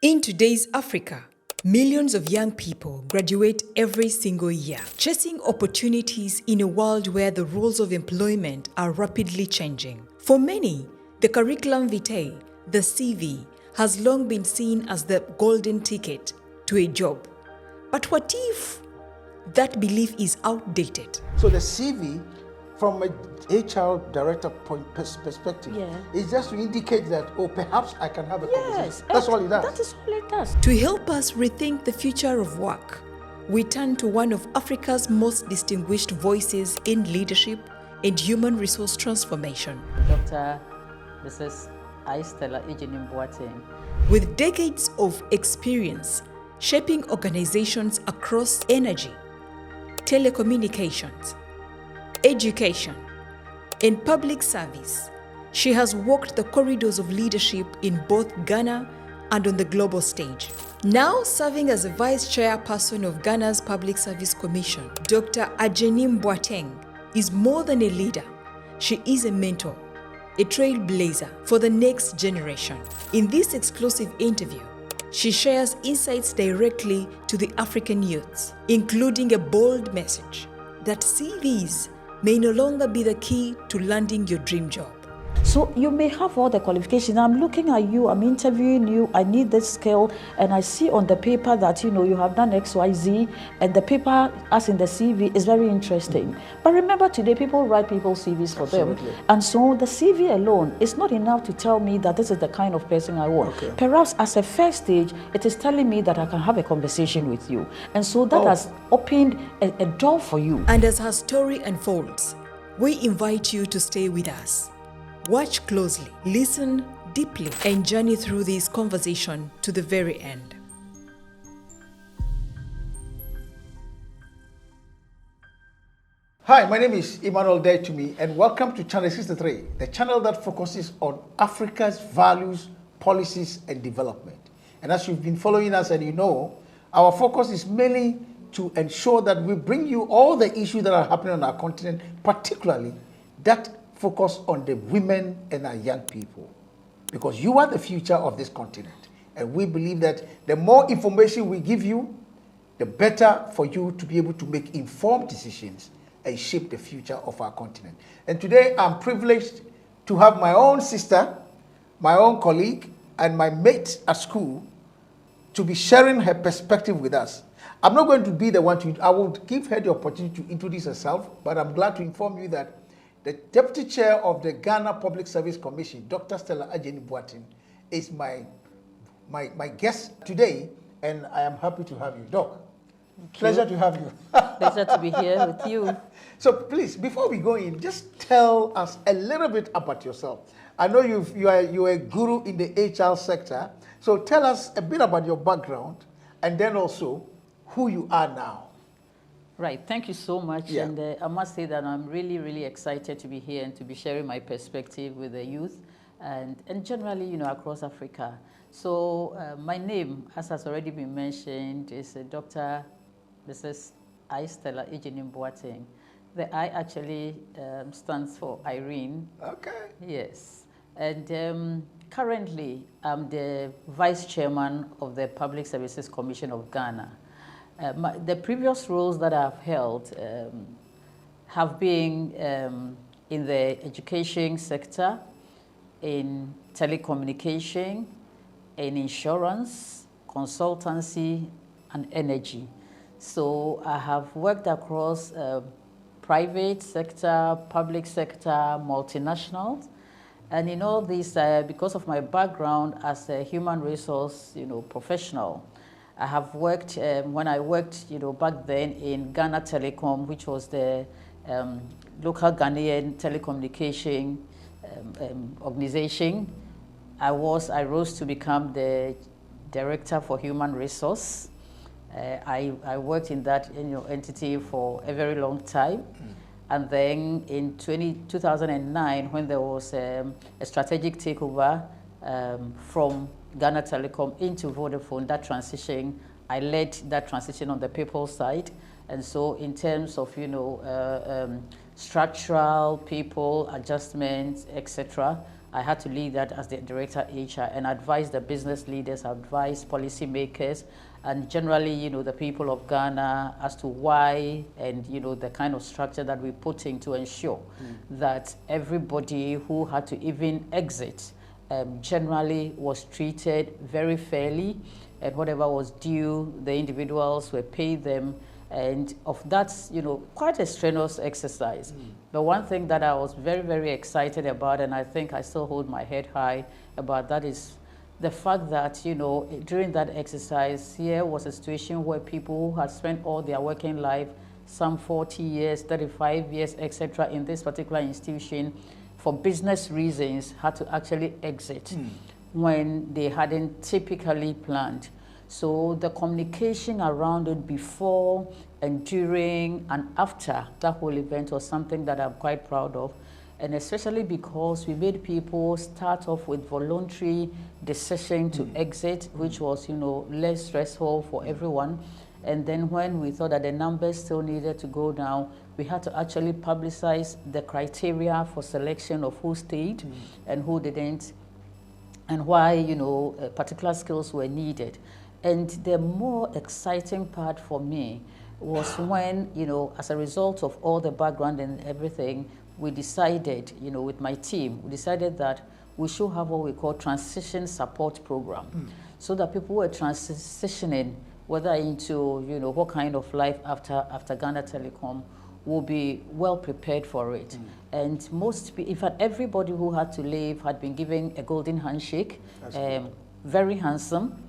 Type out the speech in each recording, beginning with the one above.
In today's Africa, millions of young people graduate every single year, chasing opportunities in a world where the rules of employment are rapidly changing. For many, the curriculum vitae, the CV, has long been seen as the golden ticket to a job. But what if that belief is outdated? So the CV, from a HR director perspective, is just to indicate that, oh, perhaps I can have a conversation. That's all it does. That is all it does. To help us rethink the future of work, we turn to one of Africa's most distinguished voices in leadership and human resource transformation. Dr. Mrs. Irene Stella Agyenim-Boateng. With decades of experience shaping organizations across energy, telecommunications, education, and public service, she has walked the corridors of leadership in both Ghana and on the global stage. Now serving as a vice chairperson of Ghana's Public Service Commission, Dr. Agyenim-Boateng is more than a leader. She is a mentor, a trailblazer for the next generation. In this exclusive interview, she shares insights directly to the African youths, including a bold message that CVs may no longer be the key to landing your dream job. So you may have all the qualifications. I'm looking at you, I'm interviewing you, I need this skill, and I see on the paper that you have done XYZ, and the paper, as in the CV, is very interesting. But remember, today people write people's CVs for them, and so the CV alone is not enough to tell me that this is the kind of person I want. Perhaps as a first stage, it is telling me that I can have a conversation with you, and so that has opened a door for you. And as her story unfolds, we invite you to stay with us. Watch closely, listen deeply, and journey through this conversation to the very end. Hi, my name is Emmanuel Daytumi, and welcome to Channel 63, the channel that focuses on Africa's values, policies, and development. And as you've been following us and you know, our focus is mainly to ensure that we bring you all the issues that are happening on our continent, particularly that focus on the women and our young people, because you are the future of this continent. And we believe that the more information we give you, the better for you to be able to make informed decisions and shape the future of our continent. And today I'm privileged to have my own sister, my own colleague, and my mate at school to be sharing her perspective with us. I'm not going to be the one I will give her the opportunity to introduce herself, but I'm glad to inform you that the Deputy Chair of the Ghana Public Service Commission, Dr. Stella Agyenim-Boateng, is my guest today, and I am happy to have you. Doc, pleasure to have you. Pleasure to be here with you. So please, before we go in, just tell us a little bit about yourself. I know you are a guru in the HR sector, so tell us a bit about your background, and then also who you are now. Right, thank you so much. And I must say that I'm really, really excited to be here and to be sharing my perspective with the youth and generally, across Africa. So my name, as has already been mentioned, is Dr. Mrs. Irene Stella Agyenim-Boateng. The I actually stands for Irene. Okay. Yes. And currently, I'm the Vice Chairman of the Public Services Commission of Ghana. The previous roles that I've held have been in the education sector, in telecommunication, in insurance, consultancy, and energy. So I have worked across private sector, public sector, multinationals, and in all this, because of my background as a human resource, professional, I have worked, when I worked, back then in Ghana Telecom, which was the local Ghanaian telecommunication organization. I rose to become the Director for Human Resource. I worked in that entity for a very long time. And then in 2009, when there was a strategic takeover from Ghana Telecom into Vodafone, that transition, I led that transition on the people side. And so in terms of, structural, people, adjustments, etc., I had to lead that as the director HR and advise the business leaders, advise policymakers, and generally, you know, the people of Ghana as to why and, you know, the kind of structure that we put in to ensure that everybody who had to even exit generally was treated very fairly, and whatever was due, the individuals were paid them. And of that, you know, quite a strenuous exercise. The one thing that I was very, very excited about, and I think I still hold my head high about that, is the fact that, you know, during that exercise, here was a situation where people who had spent all their working life, some 40 years, 35 years, etc., in this particular institution, for business reasons, had to actually exit when they hadn't typically planned. So the communication around it before and during and after that whole event was something that I'm quite proud of. And especially because we made people start off with voluntary decision to exit, which was, you know, less stressful for everyone. And then when we thought that the numbers still needed to go down, we had to actually publicize the criteria for selection of who stayed and who didn't, and why, you know, particular skills were needed. And the more exciting part for me was when, you know, as a result of all the background and everything, we decided, you know, with my team, we decided that we should have what we call transition support program, so that people were transitioning, whether into, you know, what kind of life after Ghana Telecom, will be well prepared for it. And in fact, everybody who had to leave had been given a golden handshake, very handsome.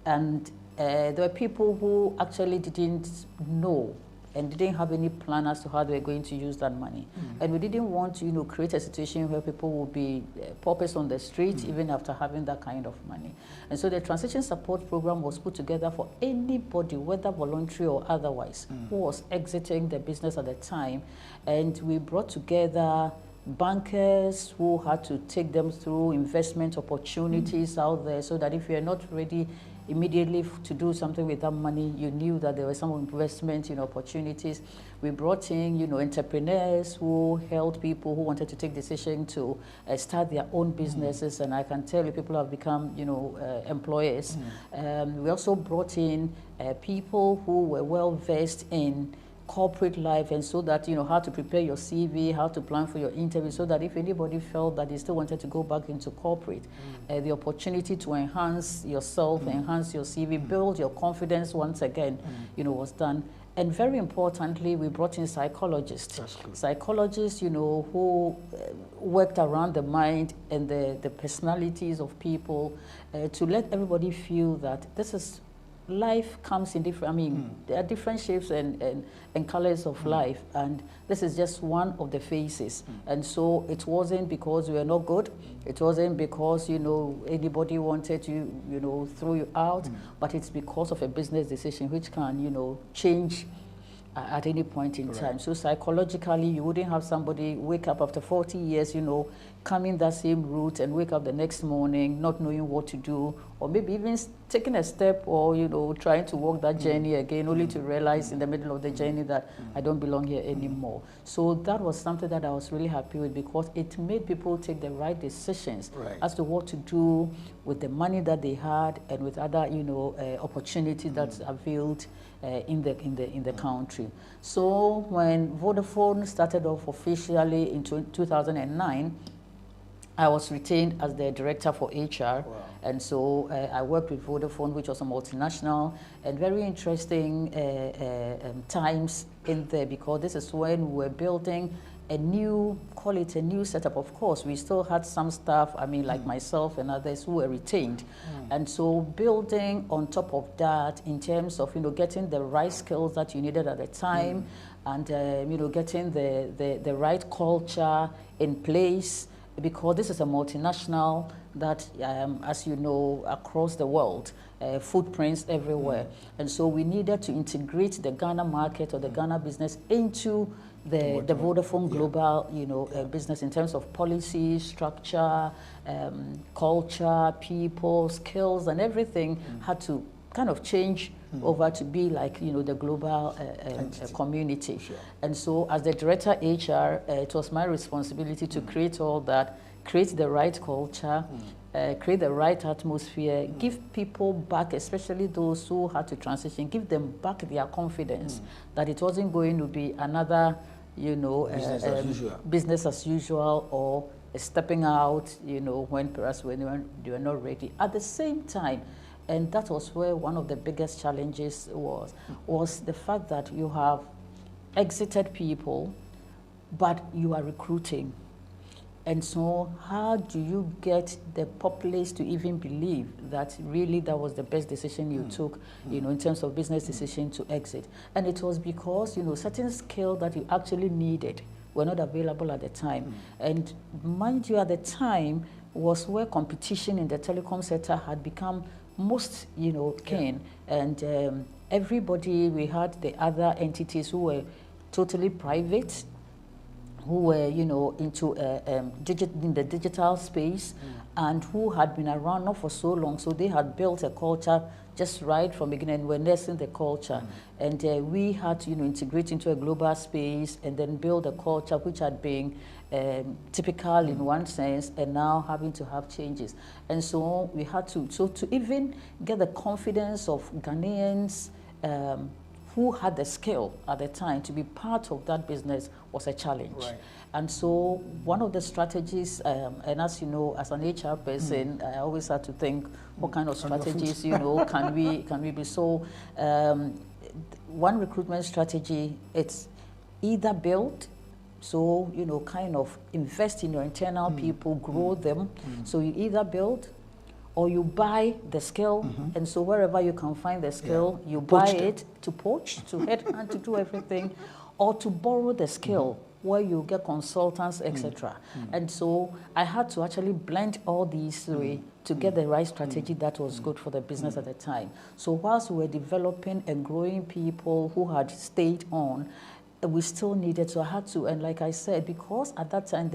And there were people who actually didn't know and didn't have any plan as to how they were going to use that money. And we didn't want to, you know, create a situation where people would be paupers on the street even after having that kind of money. And so the transition support program was put together for anybody, whether voluntary or otherwise, who was exiting the business at the time. And we brought together bankers who had to take them through investment opportunities out there, so that if you're not ready immediately to do something with that money, you knew that there were some investment, you know, opportunities. We brought in, you know, entrepreneurs who helped people who wanted to take decision to start their own businesses, and I can tell you people have become, you know, employers. We also brought in people who were well versed in corporate life, and so that, you know, how to prepare your CV, how to plan for your interview, so that if anybody felt that they still wanted to go back into corporate, the opportunity to enhance yourself, enhance your CV, build your confidence once again, you know, was done. And very importantly, we brought in psychologists. Psychologists, you know, who worked around the mind and the personalities of people to let everybody feel that this is life comes in different, I mean, there are different shapes and colors of life, and this is just one of the faces. And so it wasn't because we were not good, it wasn't because, you know, anybody wanted to, you know, throw you out, but it's because of a business decision which can, you know, change at any point in time. So psychologically, you wouldn't have somebody wake up after 40 years, you know, coming that same route and wake up the next morning not knowing what to do, or maybe even taking a step, or, you know, trying to walk that journey again, only to realize in the middle of the journey that I don't belong here anymore. So that was something that I was really happy with, because it made people take the right decisions as to what to do with the money that they had and with other, you know, opportunities that's availed in the country. So when Vodafone started off officially in 2009, I was retained as the director for HR, and so I worked with Vodafone, which was a multinational, and very interesting times in there, because this is when we were building a new, call it a new setup. Of course, we still had some staff, I mean, like myself and others who were retained. And so building on top of that in terms of, you know, getting the right skills that you needed at the time, and, you know, getting the right culture in place, because this is a multinational that, as you know, across the world, footprints everywhere. And so we needed to integrate the Ghana market or the Ghana business into the Vodafone global, you know, business in terms of policy, structure, culture, people, skills, and everything had to kind of change over to be like, you know, the global community. And so as the director HR, it was my responsibility to create all that, create the right culture, create the right atmosphere, give people back, especially those who had to transition, give them back their confidence that it wasn't going to be another, business as usual, or stepping out, when perhaps they were not ready. At the same time, and that was where one of the biggest challenges was the fact that you have exited people, but you are recruiting. And so how do you get the populace to even believe that really that was the best decision you took, in terms of business decision to exit? And it was because, certain skills that you actually needed were not available at the time. And mind you, at the time was where competition in the telecom sector had become most, keen. And everybody, we had the other entities who were totally private, who were, into in the digital space, and who had been around not for so long, so they had built a culture just right from the beginning. We're nursing the culture, and we had to, integrate into a global space and then build a culture which had been typical in one sense, and now having to have changes. And so we had to even get the confidence of Ghanaians who had the skill at the time to be part of that business was a challenge. Right. And so one of the strategies, and as you know, as an HR person, I always had to think, what kind of strategies, can we be? So one recruitment strategy, it's either build, so, kind of invest in your internal people, grow them. So you either build or you buy the skill, and so wherever you can find the skill, you buy it to poach, to headhunt, to do everything, or to borrow the skill where you get consultants, etc. And so I had to actually blend all these three to get the right strategy that was good for the business at the time. So whilst we were developing and growing people who had stayed on, we still needed, so I had to, and like I said, because at that time,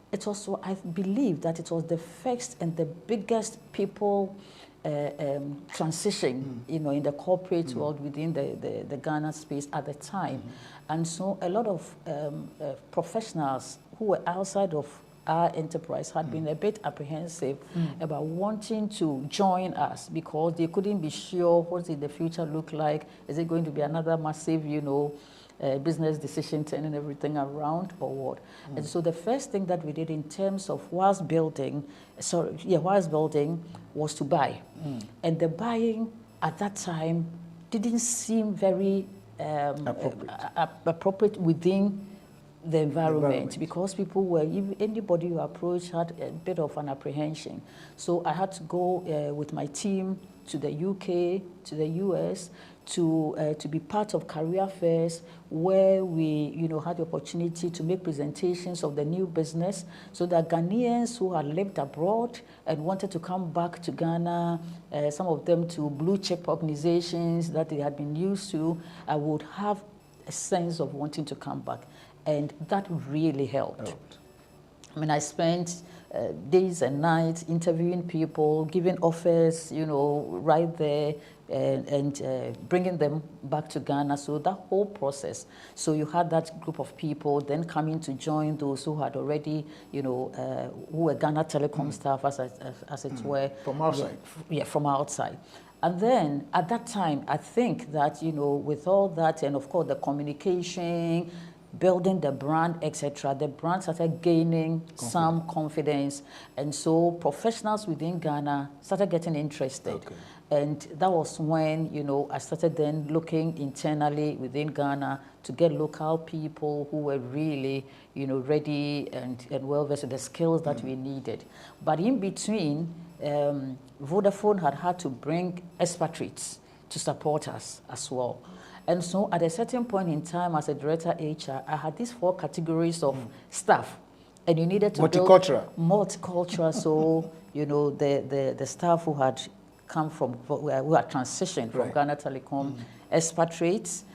it was, I believe that it was the first and the biggest people transition, in the corporate world within the Ghana space at the time. And so a lot of professionals who were outside of our enterprise had been a bit apprehensive about wanting to join us because they couldn't be sure what did the future look like. Is it going to be another massive, business decision turning everything around or what? And so the first thing that we did in terms of whilst building was to buy. And the buying at that time didn't seem very appropriate within the environment because people were, anybody you approached had a bit of an apprehension. So I had to go with my team to the UK, to the US, to be part of career fairs where we, had the opportunity to make presentations of the new business so that Ghanaians who had lived abroad and wanted to come back to Ghana, some of them to blue chip organizations that they had been used to, would have a sense of wanting to come back. And that really helped. I mean, I spent days and nights interviewing people, giving offers, right there, and bringing them back to Ghana. So that whole process. So you had that group of people then coming to join those who had already, who were Ghana Telecom staff, as it were. From outside. Yeah, from outside. And then at that time, I think that, with all that, and of course the communication, building the brand, etc., the brand started gaining some confidence. And so professionals within Ghana started getting interested. And that was when, I started then looking internally within Ghana to get local people who were really, ready and well-versed in the skills that we needed. But in between, Vodafone had to bring expatriates to support us as well. And so at a certain point in time, as a director HR, I had these 4 categories of staff. And you needed to multicultural. So, the staff who had come from, who had transitioned from Ghana Telecom, expatriates,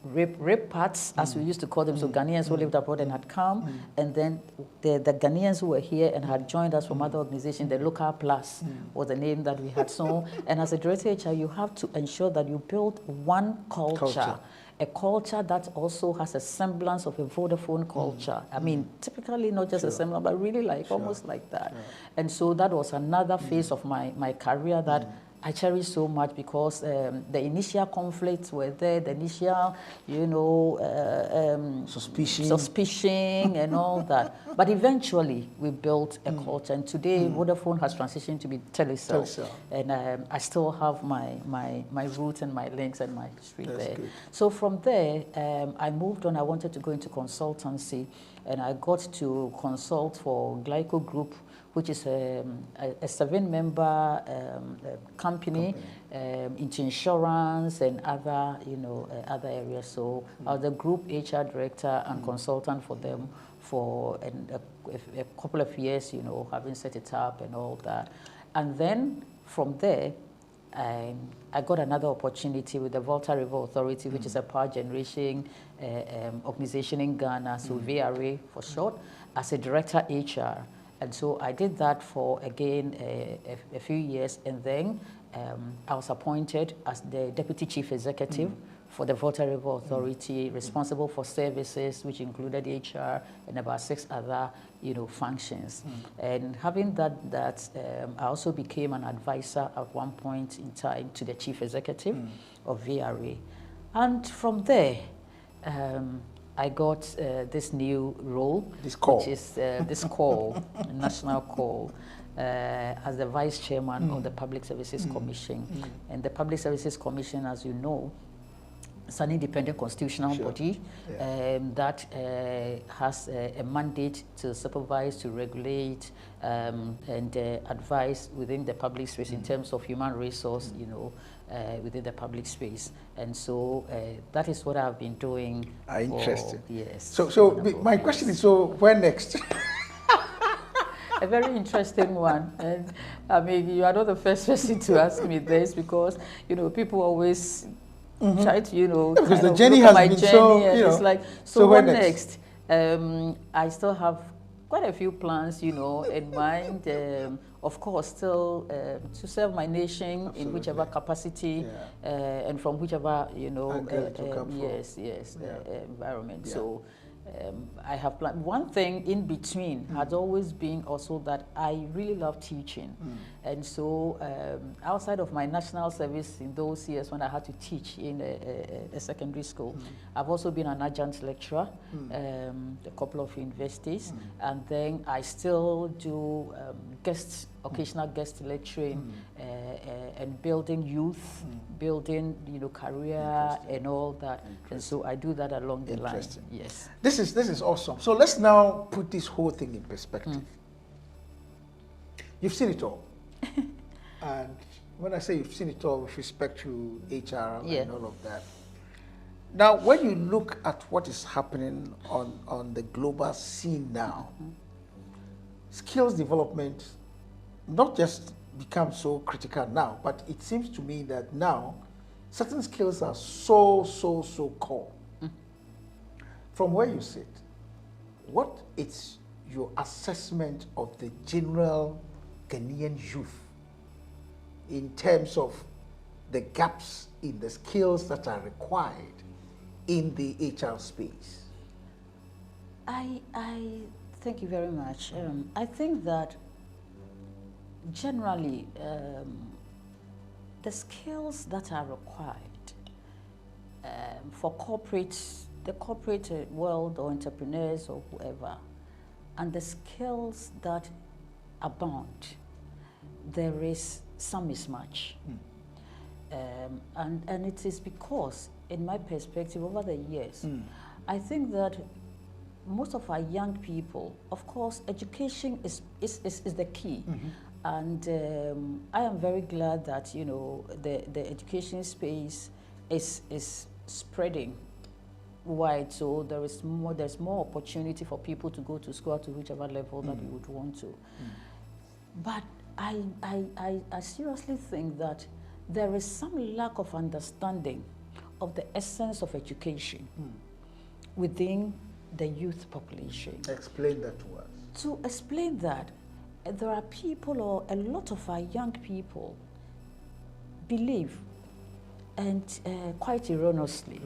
rape parts, as we used to call them, so Ghanaians who lived abroad and had come, and then the Ghanaians who were here and had joined us from other organizations, the Local Plus was the name that we had. So, and as a director HR, you have to ensure that you build one culture. A culture that also has a semblance of a Vodafone culture. I mean, typically not just a semblance, but really like almost like that. And so that was another phase of my career that I cherish so much, because the initial conflicts were there, the initial, suspicion and all that. But eventually, we built a culture, and today Vodafone has transitioned to be Telecel. And I still have my roots and my links and my history there. Good. So from there, I moved on. I wanted to go into consultancy, and I got to consult for Glyco Group, which is a 7-member company into insurance and other, other areas. So I was the group HR director and consultant for them for a couple of years, having set it up and all that. And then from there, I got another opportunity with the Volta River Authority, which is a power generation organization in Ghana, so VRA for short, as a director HR. And so I did that for, again, a few years, and then I was appointed as the Deputy Chief Executive for the Volta River Authority, responsible for services, which included HR and about 6 other, functions. And having that, I also became an advisor at one point in time to the Chief Executive of VRA. And from there, I got this new role, which is this call, national call, as the Vice Chairman of the Public Services Commission. And the Public Services Commission, as you know, is an independent constitutional body that has a mandate to supervise, to regulate, and advise within the public space in terms of human resource, within the public space. And so that is what I've been doing. Interesting. Yes. So my question is, so where next? A very interesting one. And I mean, you are not the first person to ask me this, because, people always try to, because the journey has been so, it's like, so what next? I still have quite a few plans, in mind. Of course, still to serve my nation in whichever capacity and from whichever, environment. Yeah. So I have planned. One thing in between has always been also that I really love teaching. And so outside of my national service in those years when I had to teach in a secondary school, I've also been an adjunct lecturer a couple of universities. And then I still do occasional guest lecturing and building youth, building, career and all that. And so I do that along the line. Yes. This is awesome. So let's now put this whole thing in perspective. You've seen it all. And when I say you've seen it all with respect to HR and all of that, now when you look at what is happening on the global scene now, skills development not just become so critical now, but it seems to me that now certain skills are so core. From where you sit, what is your assessment of the general Ghanaian youth in terms of the gaps in the skills that are required in the HR space? I thank you very much. I think that generally the skills that are required for the corporate world or entrepreneurs or whoever, and the skills that abound, there is some mismatch. And it is because, in my perspective over the years, I think that most of our young people, of course, education is the key. And I am very glad that, the education space is spreading wide, so there's more opportunity for people to go to school to whichever level that we would want to. But I seriously think that there is some lack of understanding of the essence of education within the youth population. Explain that to us. To explain that, there are people, or a lot of our young people believe, and quite erroneously,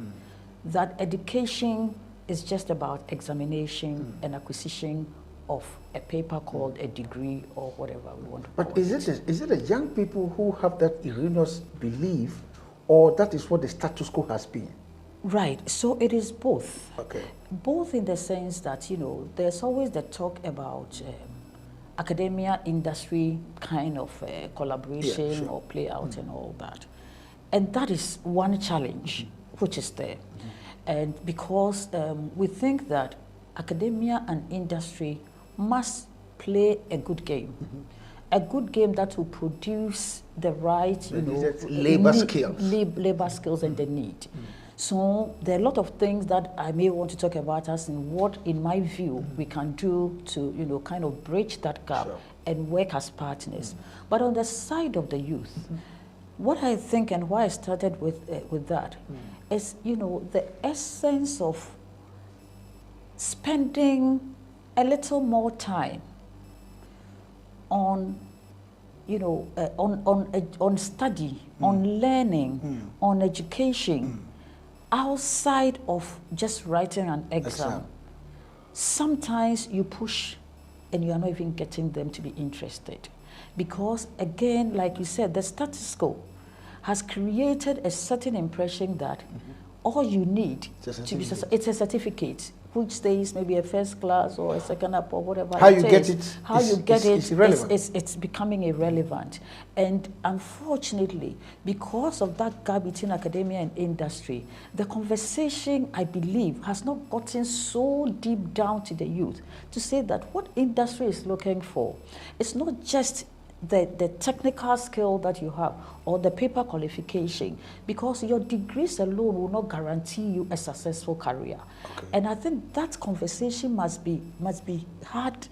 that education is just about examination and acquisition of a paper called a degree or whatever we want to call it. But is it the young people who have that erroneous belief, or that is what the status quo has been? Right, so it is both. Okay. Both in the sense that, you know, there's always the talk about academia, industry kind of collaboration or play out and all that. And that is one challenge which is there. And because we think that academia and industry must play a good game. A good game that will produce the right, you know, labor skills. Labor skills and the need. So there are a lot of things that I may want to talk about as in what, in my view, we can do to, you know, kind of bridge that gap and work as partners. But on the side of the youth, what I think and why I started with that is, you know, the essence of spending a little more time on, you know, on study, on learning, on education, outside of just writing an exam. Sometimes you push and you are not even getting them to be interested. Because again, like you said, the status quo has created a certain impression that all you need to be, it's a certificate, which stays maybe a first class or a second up or whatever. How you get it, it's becoming irrelevant. And unfortunately, because of that gap between academia and industry, the conversation, I believe, has not gotten so deep down to the youth to say that what industry is looking for, it's not just the technical skill that you have or the paper qualification, because your degrees alone will not guarantee you a successful career. And I think that conversation must be had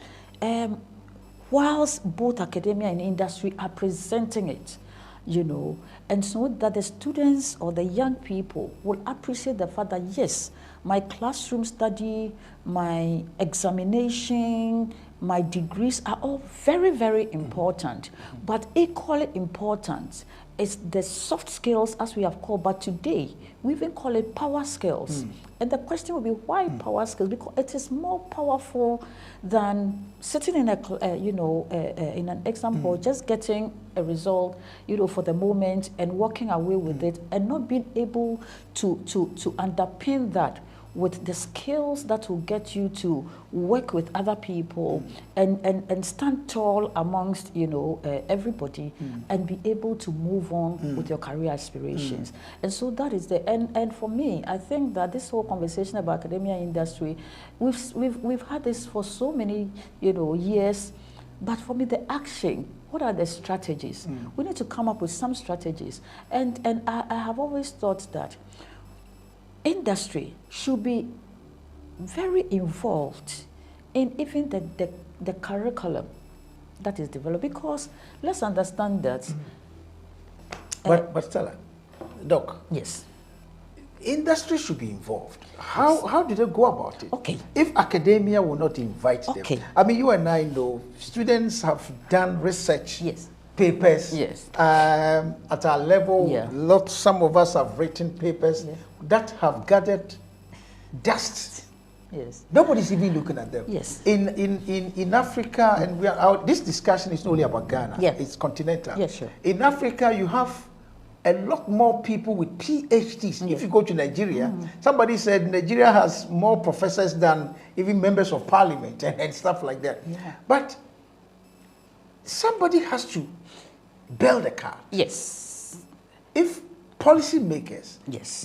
whilst both academia and industry are presenting it, you know, and so that the students or the young people will appreciate the fact that yes, my classroom study, my examination, my degrees are all very, very important, but equally important is the soft skills, as we have called, but today we even call it power skills. And the question will be, why power skills? Because it is more powerful than sitting in a, in an exam hall, just getting a result, you know, for the moment and walking away with it, and not being able to underpin that with the skills that will get you to work with other people and stand tall amongst, you know, everybody and be able to move on with your career aspirations. And so that is the, and for me, I think that this whole conversation about academia industry, we've had this for so many, you know, years, but for me, the action, what are the strategies? We need to come up with some strategies. And I have always thought that industry should be very involved in even the curriculum that is developed, because let's understand that. But Stella, Doc. Yes. Industry should be involved. How do they go about it? Okay. If academia will not invite them. I mean, you and I know students have done research. Yes. Papers. Yes. At our level, some of us have written papers that have gathered dust. Yes. Nobody's even looking at them. Yes. In Africa, and we are out, this discussion is not only about Ghana. Yeah. It's continental. Yes, sure. In Africa, you have a lot more people with PhDs. If you go to Nigeria, somebody said Nigeria has more professors than even members of parliament and stuff like that. Yeah. But somebody has to build a car. Yes. If policymakers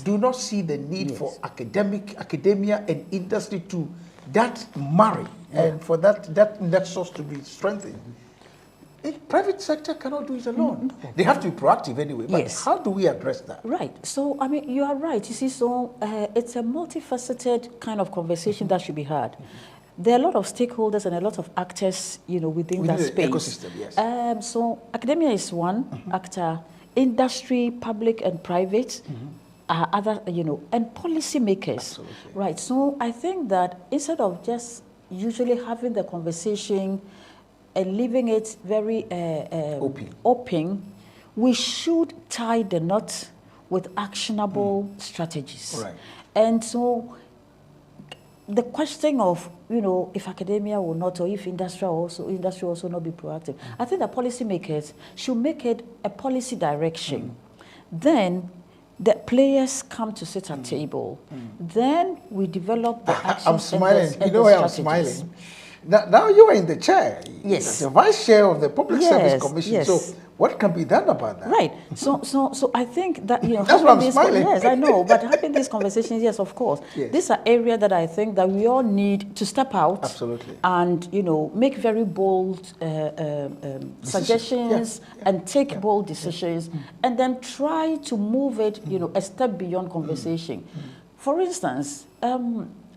do not see the need for academia and industry to that marry and for that source to be strengthened, the private sector cannot do it alone. They have to be proactive anyway. But how do we address that? Right. So, I mean, you are right. You see, so it's a multifaceted kind of conversation that should be had. There are a lot of stakeholders and a lot of actors, you know, within that space. Ecosystem, yes. So academia is one actor, industry, public and private, other, and policymakers. Absolutely. Right. So I think that instead of just usually having the conversation and leaving it very open, we should tie the knot with actionable strategies. Right. And so the question of, if academia will not, or if industry also not be proactive, I think the policymakers should make it a policy direction. Then the players come to sit at table. Then we develop the actions. I'm smiling. And You know why I'm smiling? Now you are in the chair. Yes. The vice chair of the Public Service Commission. Yes. So what can be done about that? Right. So I think that That's why I'm smiling. Yes, I know. But having these conversations, yes, of course. Yes. These are areas that I think that we all need to step out. Absolutely. And make very bold suggestions and take bold decisions, and then try to move it, a step beyond conversation. For instance,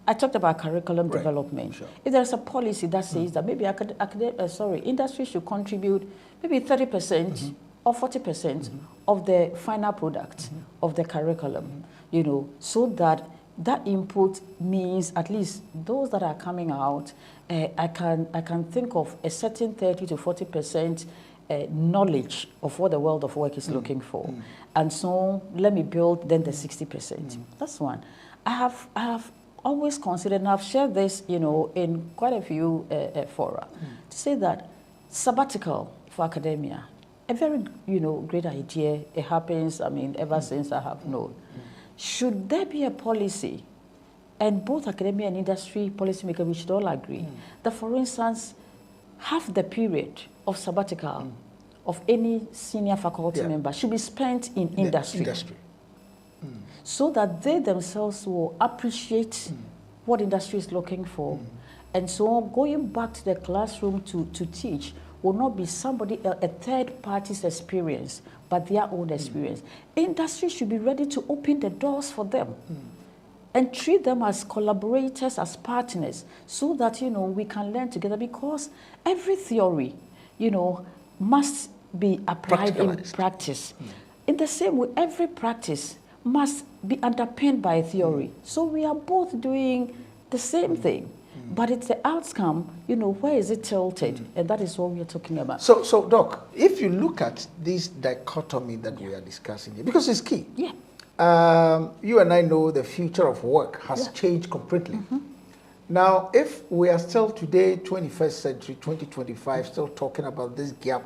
I talked about curriculum development. Sure. If there's a policy that says that maybe industry should contribute maybe 30% or 40% of the final product of the curriculum, so that input means at least those that are coming out, I can think of a certain 30 to 40% knowledge of what the world of work is looking for, and so let me build then the 60%. That's one. I have always considered, and I've shared this, in quite a few fora, to say that sabbatical for academia, a very, great idea. It happens, ever since I have known. Should there be a policy, and both academia and industry policymakers, we should all agree, that, for instance, half the period of sabbatical of any senior faculty member should be spent in industry. So that they themselves will appreciate what industry is looking for. And so going back to the classroom to teach will not be a third party's experience, but their own experience. Industry should be ready to open the doors for them and treat them as collaborators, as partners, so that, we can learn together, because every theory, must be applied in practice. In the same way, every practice must be underpinned by a theory. So we are both doing the same thing, but it's the outcome, where is it tilted? And that is what we are talking about. So Doc, if you look at this dichotomy that we are discussing here, because it's key. Yeah. You and I know the future of work has changed completely. Now, if we are still today, 21st century, 2025, still talking about this gap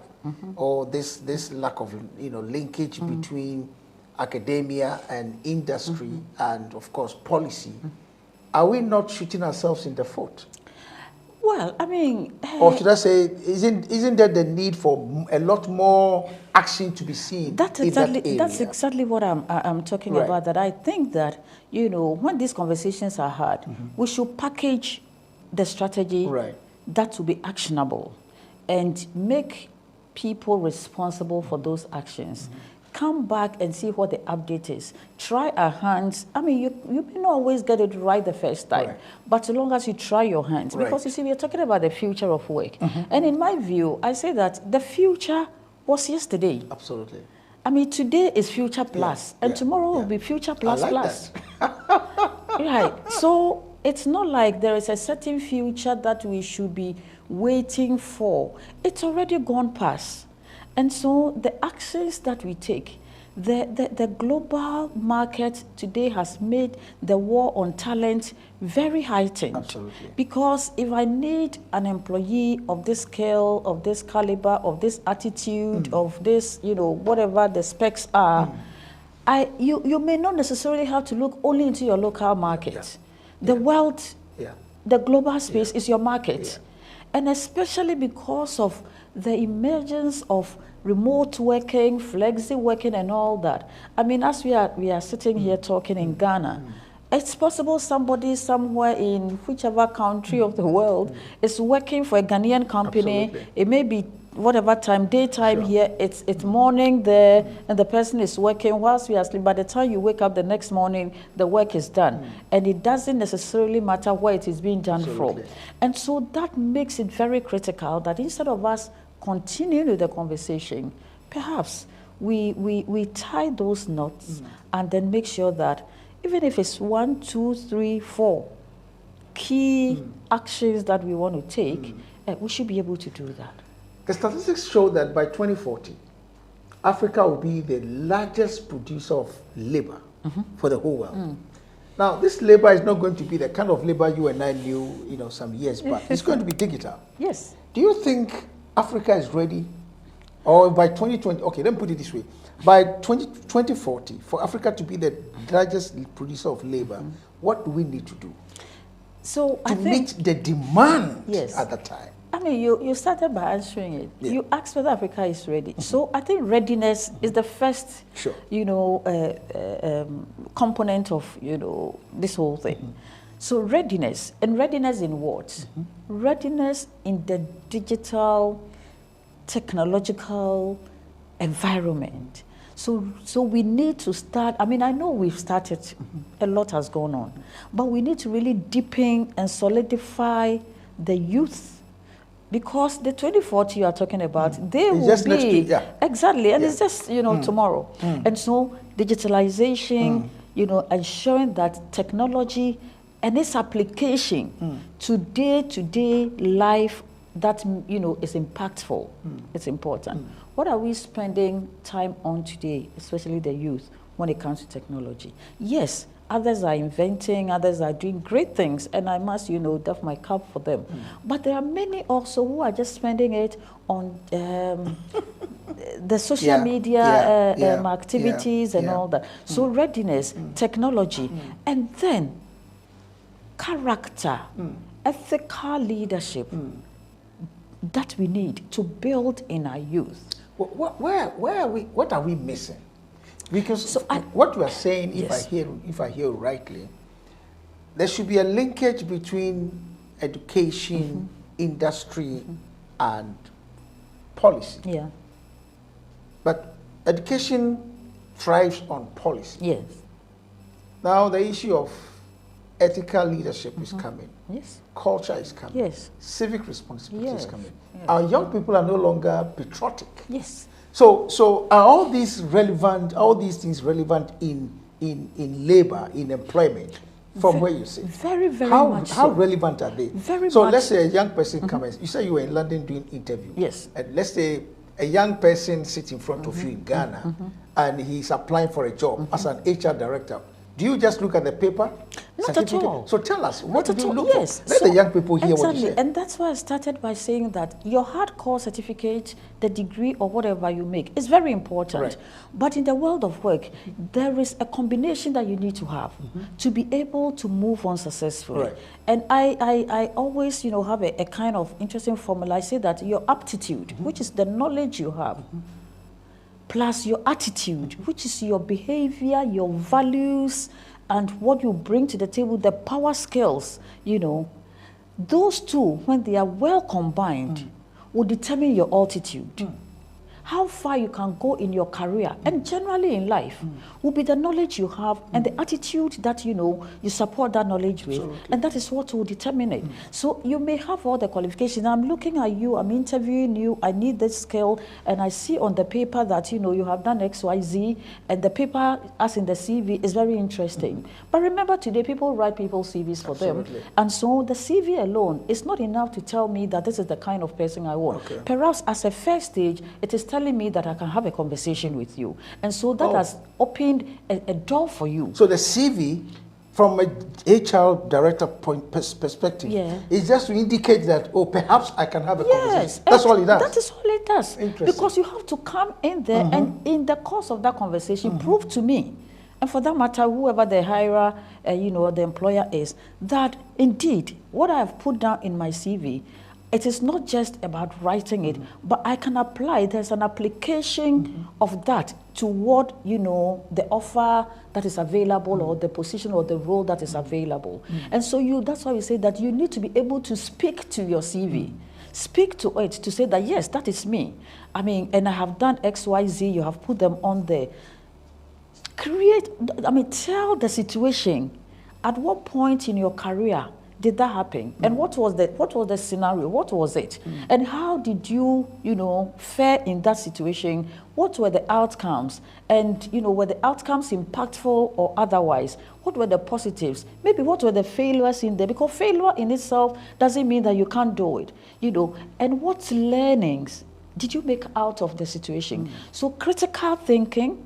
or this lack of, linkage between academia and industry and, of course, policy, are we not shooting ourselves in the foot? Well, or should I say, isn't there the need for a lot more action to be seen that's exactly what I'm talking about, that I think that, when these conversations are had, we should package the strategy that will be actionable and make people responsible for those actions. Come back and see what the update is. Try our hands. You may not always get it right the first time, but as long as you try your hands. Because you see, we are talking about the future of work. And in my view, I say that the future was yesterday. Absolutely. Today is future plus, and tomorrow will be future plus plus. Right. So it's not like there is a certain future that we should be waiting for. It's already gone past. And so the actions that we take, the global market today has made the war on talent very heightened. Absolutely. Because if I need an employee of this scale, of this caliber, of this attitude, of this, whatever the specs are, you may not necessarily have to look only into your local market. The world, the global space is your market. And especially because of the emergence of remote working, flexi working, and all that. As we are sitting here talking in Ghana, it's possible somebody somewhere in whichever country of the world is working for a Ghanaian company. Absolutely. It may be whatever time, daytime here, it's morning there, and the person is working whilst we are asleep. By the time you wake up the next morning, the work is done. And it doesn't necessarily matter where it is being done from. And so that makes it very critical that instead of us continuing with the conversation, perhaps we tie those knots and then make sure that even if it's 1, 2, 3, 4 key actions that we want to take, we should be able to do that. The statistics show that by 2040, Africa will be the largest producer of labor for the whole world. Now, this labor is not going to be the kind of labor you and I knew, some years back. It's going to be digital. Yes. Do you think Africa is ready? Or by 2020, okay, let me put it this way. By 2040, for Africa to be the largest producer of labor, what do we need to do? So to meet the demand at the time? I mean, you started by answering it. Yeah. You asked whether Africa is ready. So I think readiness is the first, component of, this whole thing. So readiness, and readiness in what? Readiness in the digital, technological environment. So we need to start. I mean, I know we've started, a lot has gone on, but we need to really deepen and solidify the youth, because the 2040 you are talking about, they will just be next week, exactly, and it's just tomorrow. And so digitalization, ensuring that technology and its application to day-to-day life that is impactful. It's important. What are we spending time on today, especially the youth, when it comes to technology? Yes, others are inventing, others are doing great things, and I must, doff my cap for them. But there are many also who are just spending it on the social media activities and all that. So readiness, technology, and then character, ethical leadership that we need to build in our youth. Where are we? What are we missing? Because what you are saying, if I hear rightly, there should be a linkage between education, industry, and policy. Yeah. But education thrives on policy. Yes. Now the issue of ethical leadership is coming. Yes. Culture is coming. Yes. Civic responsibility is coming. Yes. Our young people are no longer patriotic. Yes. So are all these things relevant in labor, in employment, from where you sit? Very, very much so. How relevant are they? Very so much. Let's say a young person comes, you say you were in London doing interview. Yes. And let's say a young person sits in front of you in Ghana and he's applying for a job as an HR director. Do you just look at the paper? Not at all. So tell us, what do you look for? Let the young people hear what you say. And that's why I started by saying that your hardcore certificate, the degree or whatever you make, is very important. Right. But in the world of work, there is a combination that you need to have to be able to move on successfully. Right. And I always, have a kind of interesting formula. I say that your aptitude, which is the knowledge you have, plus your attitude, which is your behavior, your values, and what you bring to the table, the power skills, those two, when they are well combined, will determine your altitude. How far you can go in your career, and generally in life, will be the knowledge you have and the attitude that, you support that knowledge with. Absolutely. And that is what will determine it. So you may have all the qualifications. I'm looking at you, I'm interviewing you, I need this skill, and I see on the paper that, you have done X, Y, Z, and the paper, as in the CV, is very interesting. But remember, today, people write people's CVs for them. And so the CV alone is not enough to tell me that this is the kind of person I want. Okay. Perhaps as a first stage, it is telling me that I can have a conversation with you. And so that has opened a door for you. So the CV, from a HR director perspective, is just to indicate that, perhaps I can have a conversation. That's all it does. That is all it does. Because you have to come in there and in the course of that conversation, prove to me, and for that matter, whoever the hirer, the employer is, that indeed, what I have put down in my CV, it is not just about writing it, but I can apply. There's an application of that toward, the offer that is available or the position or the role that is available. And so that's why we say that you need to be able to speak to your CV. Speak to it to say that, yes, that is me. I mean, and I have done X, Y, Z, you have put them on there. Tell the situation. At what point in your career did that happen? And what was the scenario? What was it? And how did you, fare in that situation? What were the outcomes? And, were the outcomes impactful or otherwise? What were the positives? Maybe what were the failures in there? Because failure in itself doesn't mean that you can't do it, And what learnings did you make out of the situation? So critical thinking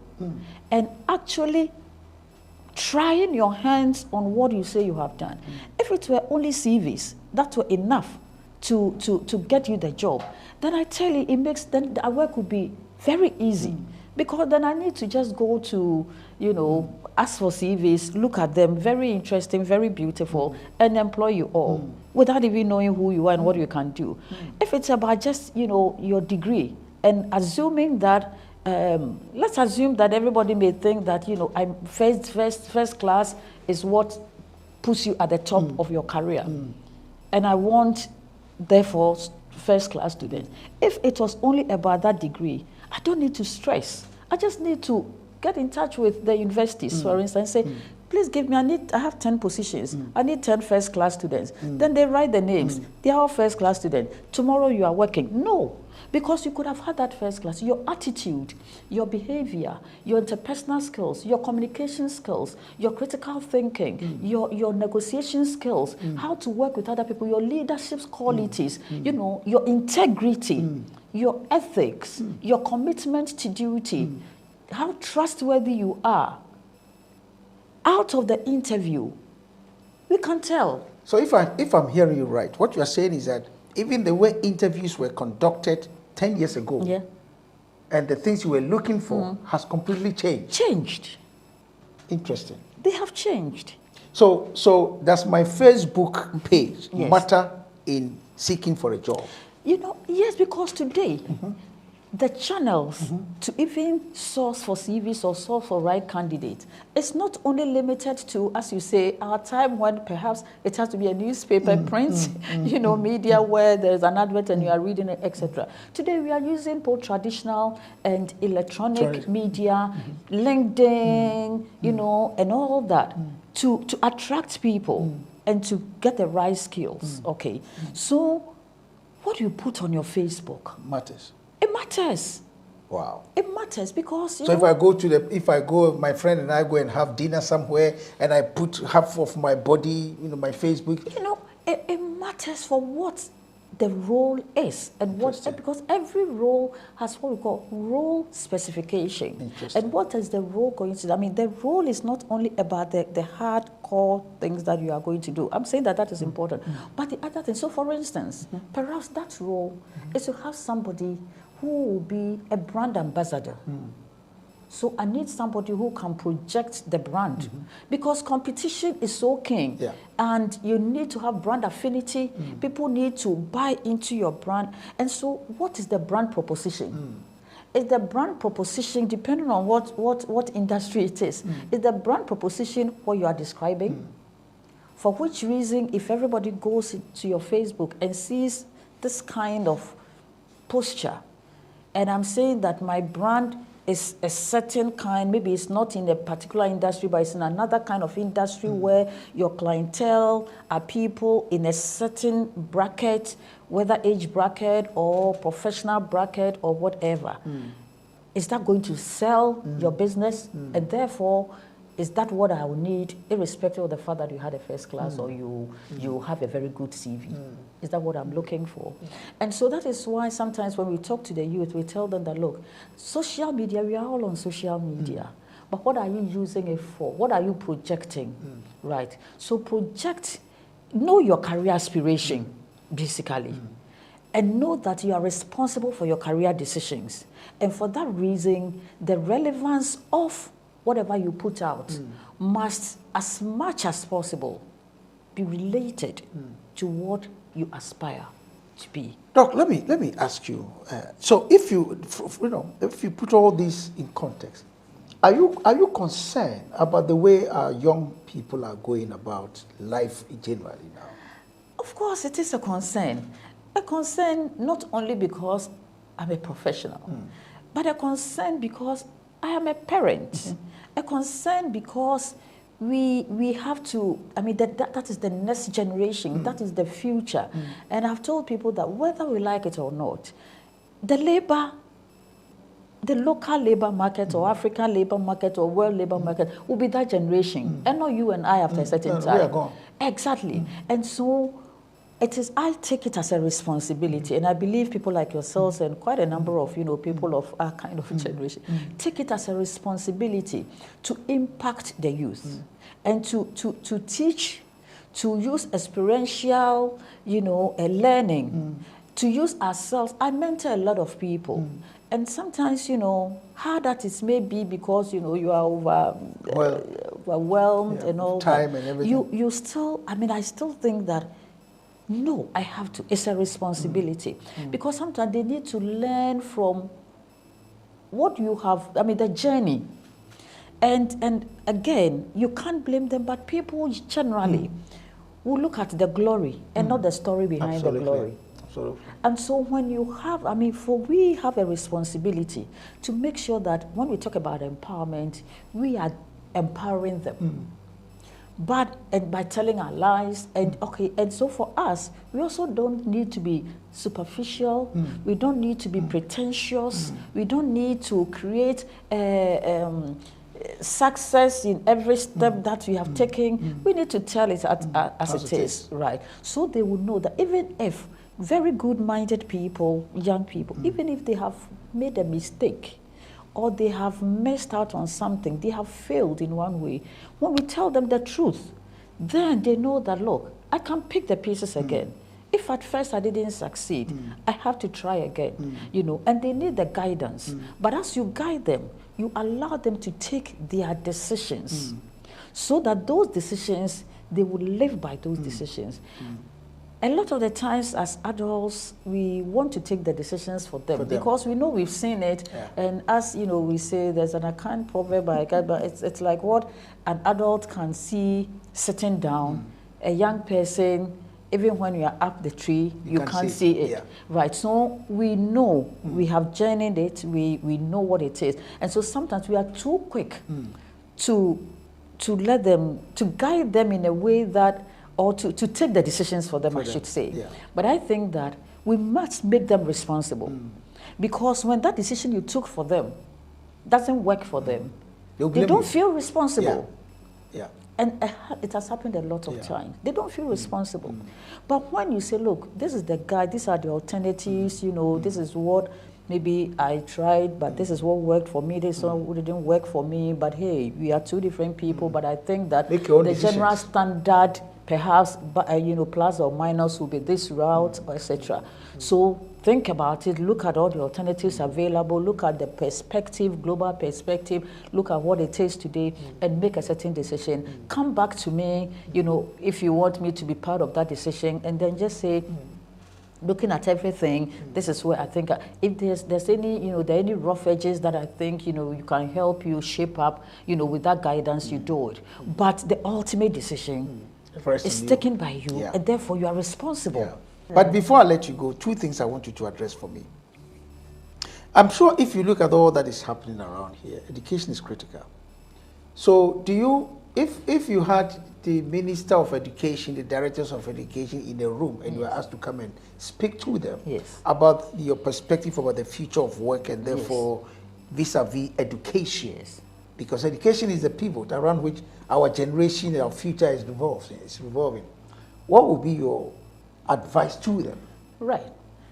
and actually trying your hands on what you say you have done. If it were only CVs that were enough to get you the job, then I tell you, then our work would be very easy. Because then I need to just go to, ask for CVs, look at them, very interesting, very beautiful, and employ you all without even knowing who you are and what you can do. If it's about just, your degree and assuming that let's assume that everybody may think that, I'm first class is what puts you at the top of your career. And I want, therefore, first class students. If it was only about that degree, I don't need to stress. I just need to get in touch with the universities, for instance, say, please give me, I have 10 positions. I need 10 first class students. Then they write the names. They are all first class students. Tomorrow you are working. No. Because you could have had that first class. Your attitude, your behavior, your interpersonal skills, your communication skills, your critical thinking, your negotiation skills, how to work with other people, your leadership qualities, your integrity, your ethics, your commitment to duty, how trustworthy you are. Out of the interview, we can tell. So if I'm hearing you right, what you're saying is that even the way interviews were conducted 10 years ago, and the things you were looking for has completely changed. Changed. Interesting. They have changed. So does my Facebook page matter in seeking for a job? Yes, because today, the channels to even source for CVs or source for right candidates, it's not only limited to, as you say, our time when perhaps it has to be a newspaper, print, media where there's an advert and you are reading it, etc. Today we are using both traditional and electronic media, LinkedIn, and all that to attract people and to get the right skills. Okay, so what you put on your Facebook matters. It matters. Wow. It matters because so if I go, my friend and I go and have dinner somewhere, and I put half of my body, my Facebook. It matters for what the role is and because every role has what we call role specification. And what is the role going to do? I mean, the role is not only about the hardcore things that you are going to do. I'm saying that is important, but the other thing. So, for instance, perhaps that role is to have somebody who will be a brand ambassador. So I need somebody who can project the brand because competition is so keen and you need to have brand affinity. People need to buy into your brand. And so what is the brand proposition? Is the brand proposition, depending on what industry it is the brand proposition what you are describing? For which reason, if everybody goes to your Facebook and sees this kind of posture, and I'm saying that my brand is a certain kind, maybe it's not in a particular industry, but it's in another kind of industry where your clientele are people in a certain bracket, whether age bracket or professional bracket or whatever. Is that going to sell your business? And therefore, is that what I will need, irrespective of the fact that you had a first class or you have a very good CV? Is that what I'm looking for? And so that is why sometimes when we talk to the youth, we tell them that, look, social media, we are all on social media. But what are you using it for? What are you projecting? Right? So know your career aspiration, basically. And know that you are responsible for your career decisions. And for that reason, the relevance of whatever you put out must, as much as possible, be related to what you aspire to be. Doc, let me ask you. So, if you put all this in context, are you concerned about the way our young people are going about life generally now? Of course, it is a concern. A concern not only because I'm a professional, but a concern because I am a parent. A concern because we have to, I mean, that is the next generation, that is the future. And I've told people that whether we like it or not, the local labor market or African labor market or world labor market will be that generation, and not you and I after a certain time. We are gone. Exactly. And so I take it as a responsibility, and I believe people like yourselves and quite a number of people of our kind of generation take it as a responsibility to impact the youth and to teach, to use experiential learning, to use ourselves. I mentor a lot of people, and sometimes how that is maybe because you are overwhelmed and all time that. And everything. You still, I mean, I still think that. No, I have to. It's a responsibility. Because sometimes they need to learn from what you have, I mean, the journey. And again, you can't blame them, but people generally will look at the glory and not the story behind the glory. Absolutely. And so when you have, I mean, we have a responsibility to make sure that when we talk about empowerment, we are empowering them. And by telling our lies, and so for us, we also don't need to be superficial. We don't need to be pretentious. We don't need to create success in every step that we have taken. We need to tell it as it is, right? So they would know that even if very good-minded people, young people, even if they have made a mistake, or they have missed out on something, they have failed in one way, when we tell them the truth, then they know that, look, I can pick the pieces again. If at first I didn't succeed, I have to try again, and they need the guidance. But as you guide them, you allow them to take their decisions so that those decisions, they will live by those decisions. A lot of the times as adults, we want to take the decisions for them because we know we've seen it. And as we say, there's an Akan proverb, but it's like what an adult can see sitting down, a young person, even when you are up the tree, you can't see it. Right, so we know, we have journeyed it, we know what it is. And so sometimes we are too quick to let them, to guide them in a way that, or to take the decisions for them, I should say. But I think that we must make them responsible. Because when that decision you took for them doesn't work for them, they don't feel responsible. And it has happened a lot of times. They don't feel responsible. But when you say, look, this is the guide, these are the alternatives, this is what maybe I tried, but this is what worked for me, this one didn't work for me, but hey, we are two different people, but I think that the general standard, perhaps, plus or minus will be this route, etc. So think about it, look at all the alternatives available, look at the perspective, global perspective, look at what it is today, and make a certain decision. Come back to me, if you want me to be part of that decision, and then just say, looking at everything, this is where I think if there's any any rough edges that I think you can help you shape up with that guidance, you do it. But the ultimate decision is taken by you, and therefore you are responsible. But before I let you go, two things I want you to address for me. I'm sure if you look at all that is happening around here, education is critical. So do you, if you had the Minister of Education, the Directors of Education in a room, and you were asked to come and speak to them about your perspective about the future of work and therefore vis-a-vis education, because education is the pivot around which our generation, our future is revolving. What would be your advice to them? Right.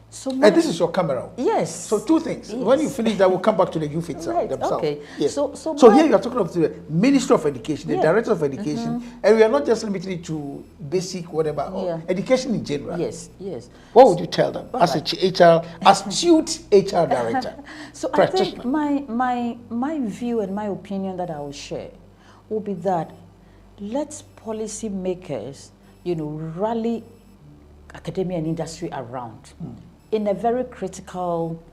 So and this is your camera. Yes. So two things. Yes. When you finish that, we'll come back to the youth itself, themselves. Okay. Yes. So here you are talking of the Minister of Education, the Director of Education, and we are not just limited it to basic whatever, or education in general. Yes, yes. What would you tell them as a astute HR director? So I think my view and my opinion that I will share will be that let's policy makers, rally academia and industry around in a very critical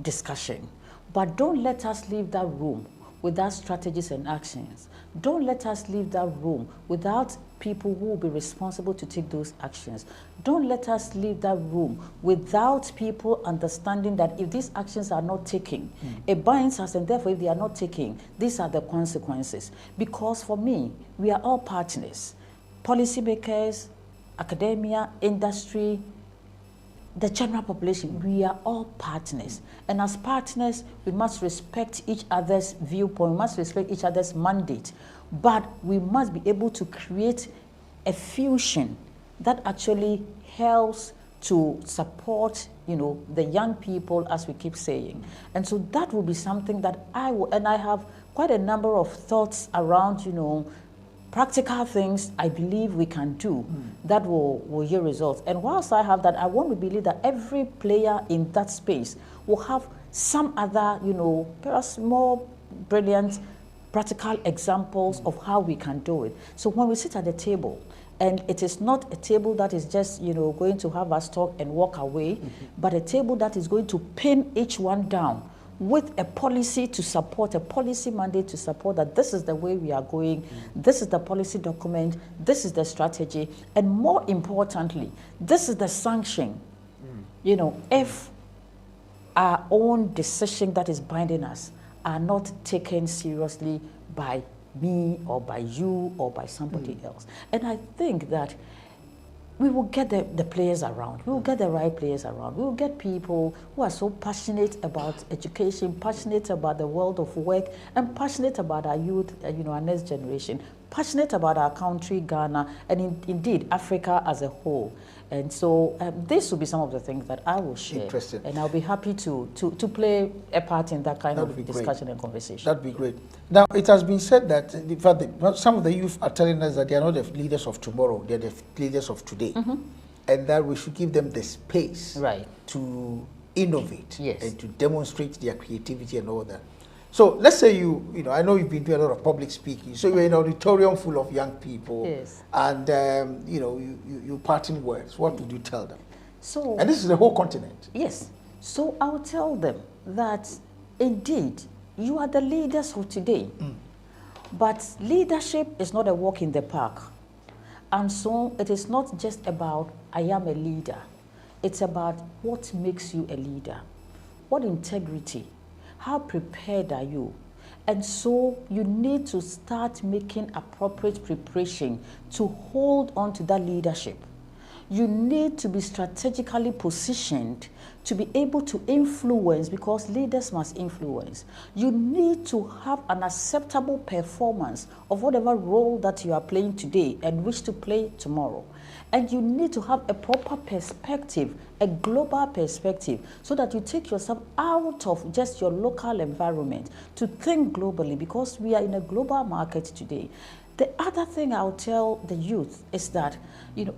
discussion. But don't let us leave that room without strategies and actions. Don't let us leave that room without people who will be responsible to take those actions. Don't let us leave that room without people understanding that if these actions are not taken, it binds us, and therefore if they are not taken, these are the consequences. Because for me, we are all partners. Policymakers, academia, industry, the general population, we are all partners. And as partners, we must respect each other's viewpoint, we must respect each other's mandate. But we must be able to create a fusion that actually helps to support, the young people, as we keep saying. And so that will be something that I have quite a number of thoughts around, practical things I believe we can do that will yield results. And whilst I have that, I want to believe that every player in that space will have some other, perhaps more brilliant practical examples of how we can do it. So when we sit at the table, and it is not a table that is just, going to have us talk and walk away, but a table that is going to pin each one down with a policy to support, a policy mandate to support that this is the way we are going, this is the policy document, this is the strategy, and more importantly, this is the sanction. If our own decision that is binding us are not taken seriously by me or by you or by somebody else. And I think that we will get the players around. We will get the right players around. We will get people who are so passionate about education, passionate about the world of work, and passionate about our youth, our next generation, passionate about our country, Ghana, and indeed Africa as a whole. And so this will be some of the things that I will share. Interesting. And I'll be happy to play a part in that kind of discussion and conversation. That'd be great. Now, it has been said that in fact, some of the youth are telling us that they are not the leaders of tomorrow, they're the leaders of today. And that we should give them the space to innovate and to demonstrate their creativity and all that. So let's say I know you've been doing a lot of public speaking. So you're in an auditorium full of young people, and you parting words. What would you tell them? And this is the whole continent. Yes. So I'll tell them that indeed you are the leaders of today, but leadership is not a walk in the park, and so it is not just about I am a leader. It's about what makes you a leader, what integrity. How prepared are you? And so you need to start making appropriate preparation to hold on to that leadership. You need to be strategically positioned to be able to influence, because leaders must influence. You need to have an acceptable performance of whatever role that you are playing today and wish to play tomorrow. And you need to have a proper perspective, a global perspective, so that you take yourself out of just your local environment to think globally, because we are in a global market today. The other thing I'll tell the youth is that,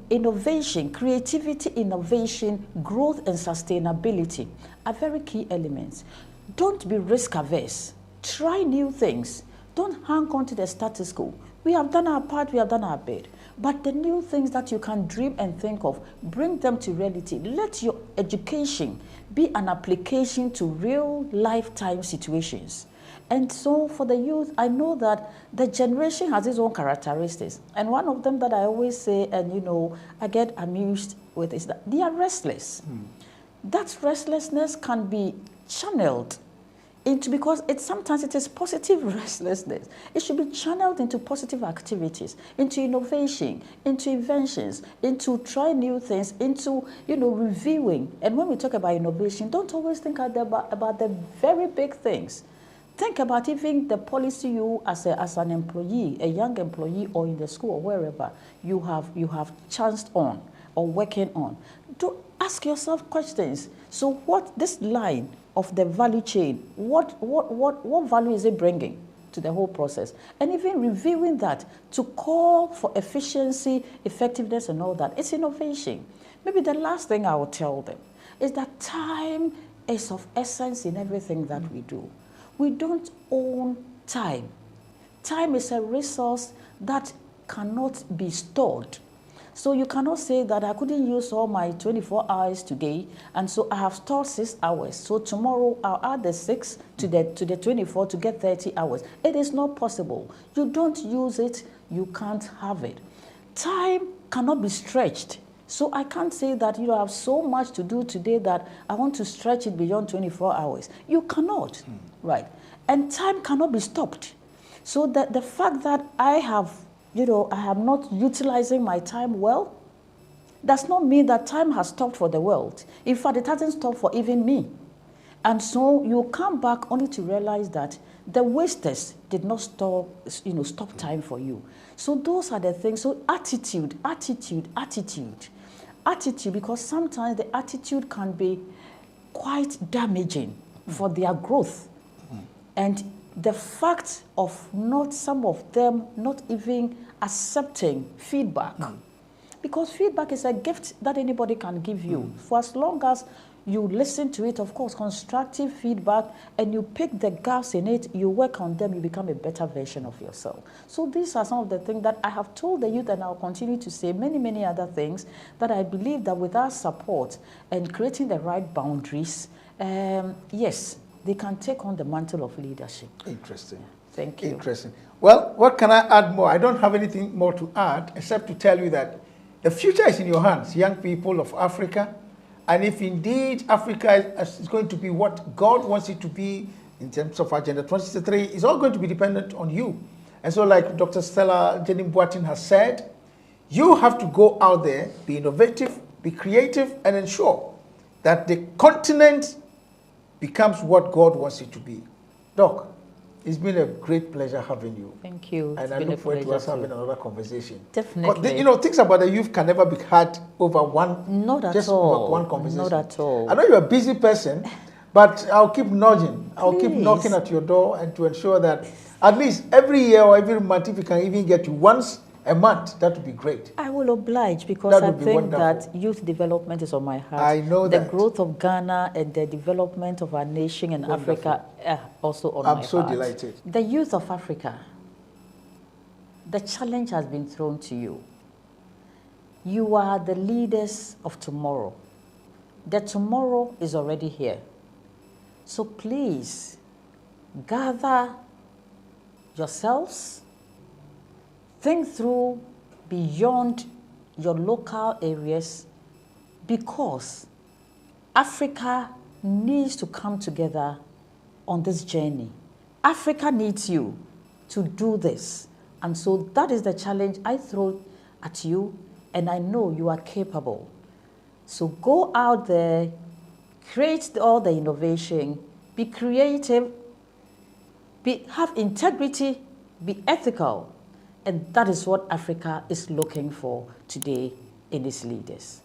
innovation, creativity, innovation, growth, and sustainability are very key elements. Don't be risk averse. Try new things. Don't hang on to the status quo. We have done our part, we have done our bit. But the new things that you can dream and think of, bring them to reality. Let your education be an application to real lifetime situations. And so for the youth, I know that the generation has its own characteristics. And one of them that I always say, and I get amused with, is that they are restless. That restlessness can be channeled into, because sometimes it is positive restlessness. It should be channeled into positive activities, into innovation, into inventions, into trying new things, into reviewing. And when we talk about innovation, don't always think about the very big things. Think about even the policy you as an employee, a young employee, or in the school or wherever you have chanced on or working on. To ask yourself questions. So what this line of the value chain, what value is it bringing to the whole process? And even reviewing that to call for efficiency, effectiveness, and all that. It's innovation. Maybe the last thing I will tell them is that time is of essence in everything that we do. We don't own time. Time is a resource that cannot be stored. So you cannot say that I couldn't use all my 24 hours today, and so I have stored 6 hours. So tomorrow I'll add the 6 to the 24 to get 30 hours. It is not possible. You don't use it, you can't have it. Time cannot be stretched. So I can't say that I have so much to do today that I want to stretch it beyond 24 hours. You cannot, right? And time cannot be stopped. So that the fact that I have, I am not utilizing my time well, does not mean that time has stopped for the world. In fact, it hasn't stopped for even me. And so you come back only to realize that the wasters did not stop time for you. So those are the things. So attitude, because sometimes the attitude can be quite damaging for their growth. And the fact of some of them not even accepting feedback, because feedback is a gift that anybody can give you. For as long as you listen to it, of course, constructive feedback, and you pick the gaps in it, you work on them, you become a better version of yourself. So these are some of the things that I have told the youth, and I'll continue to say many other things that I believe that with our support and creating the right boundaries, yes, they can take on the mantle of leadership. Interesting. Thank you. Interesting. Well, what can I add more? I don't have anything more to add except to tell you that the future is in your hands, young people of Africa. And if indeed Africa is going to be what God wants it to be in terms of Agenda 2063, it's all going to be dependent on you. And so like Dr. Stella Agyenim-Boateng has said, you have to go out there, be innovative, be creative, and ensure that the continent becomes what God wants it to be. Doc, it's been a great pleasure having you. Thank you. And I look forward to us having another conversation. Definitely. Things about the youth can never be had over one. Not at just all. over one conversation. Not at all. I know you're a busy person, but I'll keep nudging. I'll keep Please. knocking at your door, and to ensure that at least every year or every month, if you can even get to once a month, that would be great. I will oblige, because I think wonderful. that youth development is on my heart. I know that. The growth of Ghana and the development of our nation and Africa also on my heart. I'm so delighted. The youth of Africa, the challenge has been thrown to you. You are the leaders of tomorrow. The tomorrow is already here. So please, gather yourselves, think through beyond your local areas, because Africa needs to come together on this journey. Africa needs you to do this. And so that is the challenge I throw at you, and I know you are capable. So go out there, create all the innovation, be creative, have integrity, be ethical. And that is what Africa is looking for today in its leaders.